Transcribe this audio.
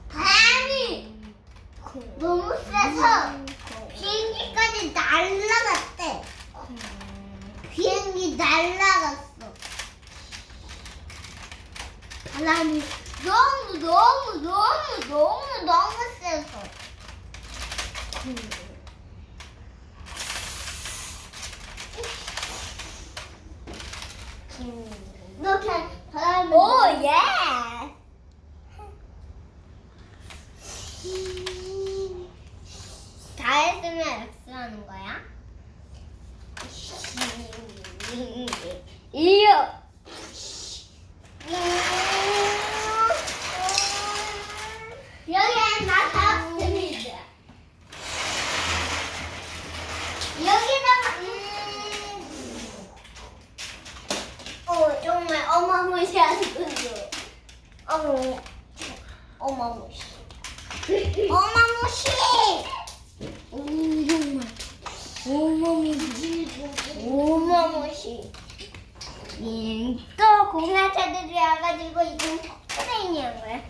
바람이 너무 세서 비행기까지 날아갔대. 비행기 날아갔어. 바람이 너무 세서. 이렇게 바람이. 오 예. 다 했으면 X하는 거야? 이요. 여기에 나왔습니다. 여기다가 정말 어마무시한 거죠. 어마무시. 정말 어마무시. 또 공사차들이 와가지고 이건 트레이닝한 거야.